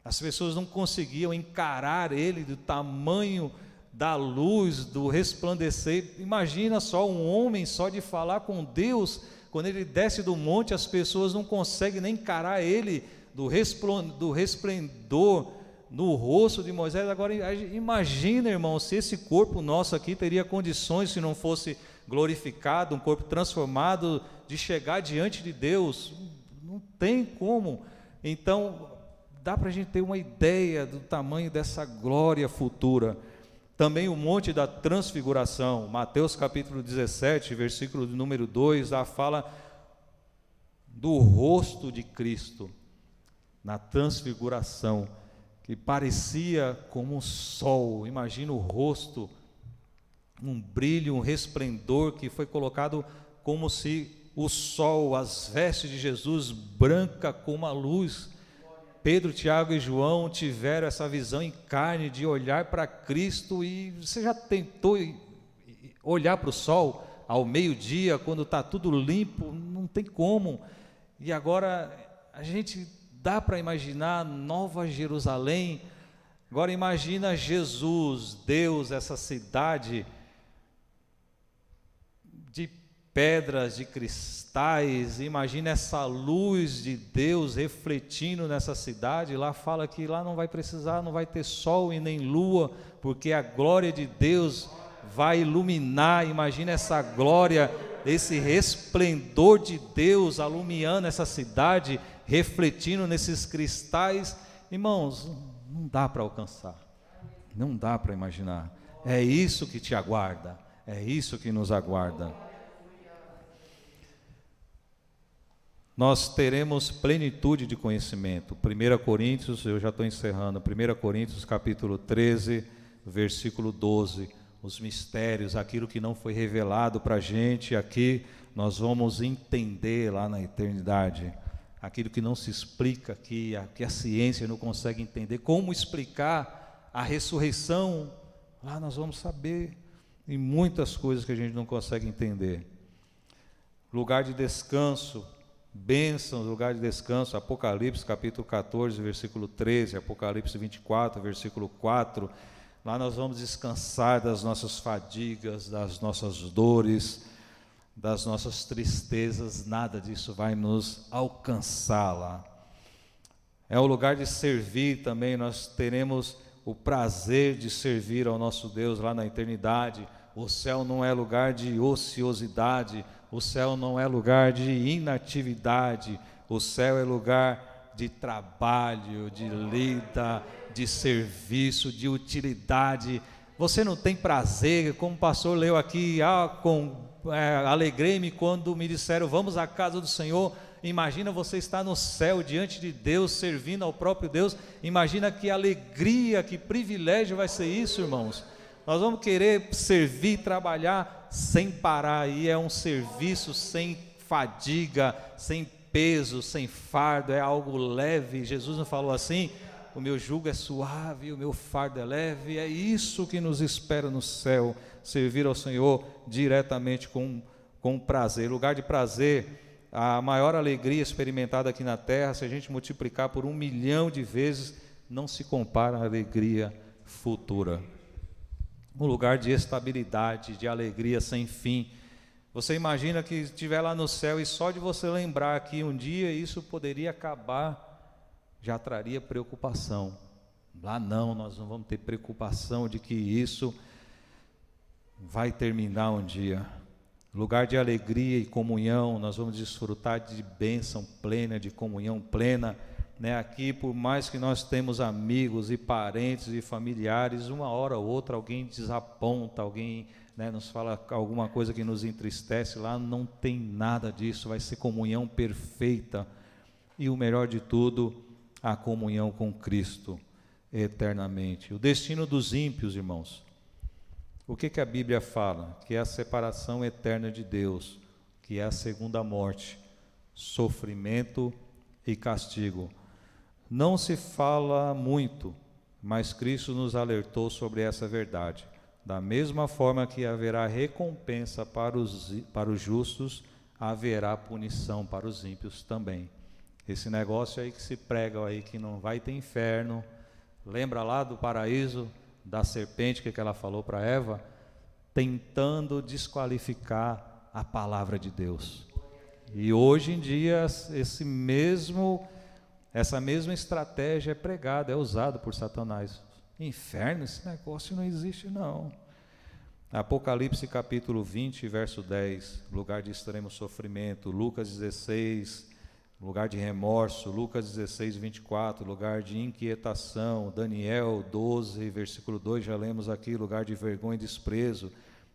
As pessoas não conseguiam encarar ele do tamanho da luz, do resplandecer. Imagina só um homem, só de falar com Deus, quando ele desce do monte, as pessoas não conseguem nem encarar ele, do resplendor no rosto de Moisés. Agora imagina, irmão, se esse corpo nosso aqui teria condições, se não fosse glorificado, um corpo transformado, de chegar diante de Deus. Não tem como. Então dá para a gente ter uma ideia do tamanho dessa glória futura. Também o Monte da Transfiguração, Mateus capítulo 17, versículo de número 2, lá fala do rosto de Cristo na transfiguração, que parecia como um sol. Imagina o rosto, um brilho, um resplendor, que foi colocado como se o sol, as vestes de Jesus branca como a luz, Pedro, Tiago e João tiveram essa visão em carne de olhar para Cristo. E você já tentou olhar para o sol ao meio-dia, quando está tudo limpo? Não tem como. E agora a gente dá para imaginar Nova Jerusalém. Agora imagina Jesus, Deus, essa cidade de pedras, de cristais. Imagina essa luz de Deus refletindo nessa cidade. Lá fala que lá não vai precisar, não vai ter sol e nem lua, porque a glória de Deus vai iluminar. Imagina essa glória, esse resplendor de Deus alumiando essa cidade, refletindo nesses cristais. Irmãos, não dá para alcançar, não dá para imaginar. É isso que te aguarda, é isso que nos aguarda. Nós teremos plenitude de conhecimento. 1 Coríntios, eu já estou encerrando, 1 Coríntios capítulo 13, versículo 12, os mistérios, aquilo que não foi revelado para a gente aqui, nós vamos entender lá na eternidade. Aquilo que não se explica aqui, que a ciência não consegue entender, como explicar a ressurreição, lá nós vamos saber, e muitas coisas que a gente não consegue entender. Lugar de descanso, bênçãos, lugar de descanso, Apocalipse capítulo 14, versículo 13, Apocalipse 24, versículo 4, lá nós vamos descansar das nossas fadigas, das nossas dores, das nossas tristezas. Nada disso vai nos alcançar lá. É o lugar de servir também, nós teremos o prazer de servir ao nosso Deus lá na eternidade. O céu não é lugar de ociosidade, o céu não é lugar de inatividade, o céu é lugar de trabalho, de lida, de serviço, de utilidade. Você não tem prazer, como o pastor leu aqui, alegrei-me quando me disseram, vamos à casa do Senhor. Imagina você estar no céu, diante de Deus, servindo ao próprio Deus. Imagina que alegria, que privilégio vai ser isso, irmãos. Nós vamos querer servir, trabalhar sem parar, e é um serviço sem fadiga, sem peso, sem fardo, é algo leve. Jesus não falou assim? O meu jugo é suave, o meu fardo é leve. É isso que nos espera no céu, servir ao Senhor diretamente com prazer. Lugar de prazer, a maior alegria experimentada aqui na terra, se a gente multiplicar por 1 milhão de vezes, não se compara à alegria futura. Um lugar de estabilidade, de alegria sem fim. Você imagina que estiver lá no céu e só de você lembrar que um dia isso poderia acabar, já traria preocupação. Lá não, nós não vamos ter preocupação de que isso vai terminar um dia. Lugar de alegria e comunhão, nós vamos desfrutar de bênção plena, de comunhão plena, né? Aqui, por mais que nós temos amigos e parentes e familiares, uma hora ou outra alguém desaponta, alguém, né, nos fala alguma coisa que nos entristece. Lá não tem nada disso, vai ser comunhão perfeita. E o melhor de tudo, a comunhão com Cristo eternamente. O destino dos ímpios, irmãos, o que a Bíblia fala? Que é a separação eterna de Deus, que é a segunda morte, sofrimento e castigo. Não se fala muito, mas Cristo nos alertou sobre essa verdade. Da mesma forma que haverá recompensa para os justos, haverá punição para os ímpios também. Esse negócio aí que se prega aí, que não vai ter inferno. Lembra lá do paraíso, da serpente, que ela falou para Eva? Tentando desqualificar a palavra de Deus. E hoje em dia, essa mesma estratégia é pregada, é usada por Satanás. Inferno, esse negócio não existe não. Apocalipse capítulo 20, verso 10, lugar de extremo sofrimento. Lucas 16, lugar de remorso. Lucas 16, 24, lugar de inquietação. Daniel 12, versículo 2, já lemos aqui, lugar de vergonha e desprezo.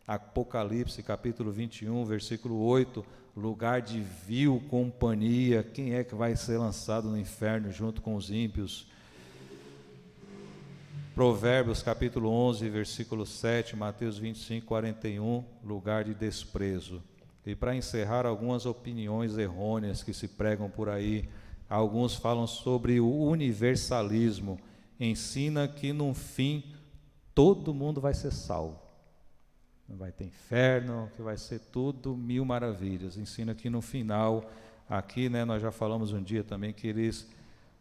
Apocalipse capítulo 21, versículo 8, lugar de vil companhia. Quem é que vai ser lançado no inferno junto com os ímpios? Provérbios capítulo 11, versículo 7, Mateus 25, 41, lugar de desprezo. E para encerrar, algumas opiniões errôneas que se pregam por aí. Alguns falam sobre o universalismo, ensina que no fim todo mundo vai ser salvo. Não vai ter inferno, que vai ser tudo mil maravilhas. Ensina que no final, aqui, né, nós já falamos um dia também que eles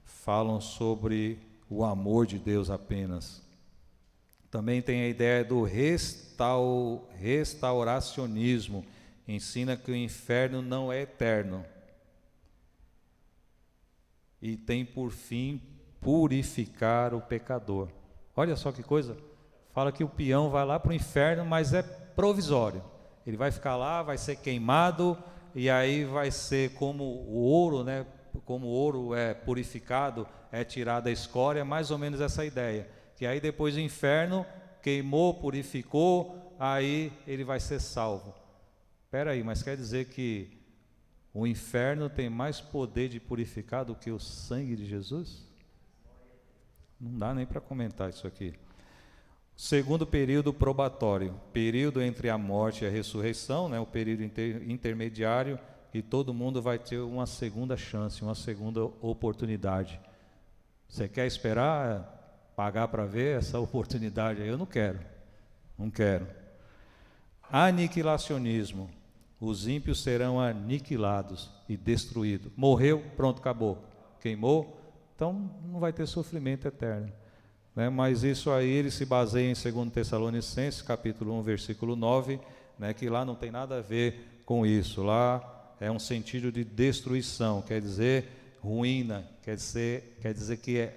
falam sobre o amor de Deus apenas. Também tem a ideia do restauracionismo, ensina que o inferno não é eterno e tem por fim purificar o pecador. Olha só que coisa, fala que o peão vai lá para o inferno, mas é provisório, ele vai ficar lá, vai ser queimado, e aí vai ser como o ouro, né? Como o ouro é purificado, é tirada a escória, mais ou menos essa ideia, que aí depois o inferno queimou, purificou, aí ele vai ser salvo. Espera aí, mas quer dizer que o inferno tem mais poder de purificar do que o sangue de Jesus? Não dá nem para comentar isso aqui. Segundo período probatório, período entre a morte e a ressurreição, né, o período intermediário, e todo mundo vai ter uma segunda chance, uma segunda oportunidade. Você quer esperar, pagar para ver essa oportunidade aí? Eu não quero, não quero. Aniquilacionismo, os ímpios serão aniquilados e destruídos. Morreu, pronto, acabou. Queimou, então não vai ter sofrimento eterno. Né? Mas isso aí ele se baseia em 2 Tessalonicenses, capítulo 1, versículo 9, né, que lá não tem nada a ver com isso. Lá é um sentido de destruição, quer dizer ruína, quer dizer que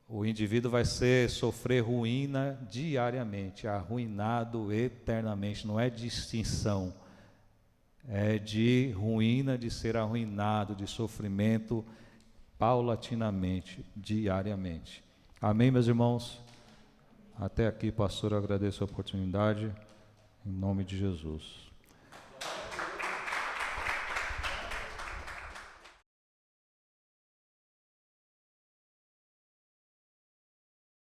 o indivíduo vai sofrer ruína diariamente, arruinado eternamente, não é de extinção, é de ruína, de ser arruinado, de sofrimento paulatinamente, diariamente. Amém, meus irmãos? Até aqui, pastor, eu agradeço a oportunidade, em nome de Jesus.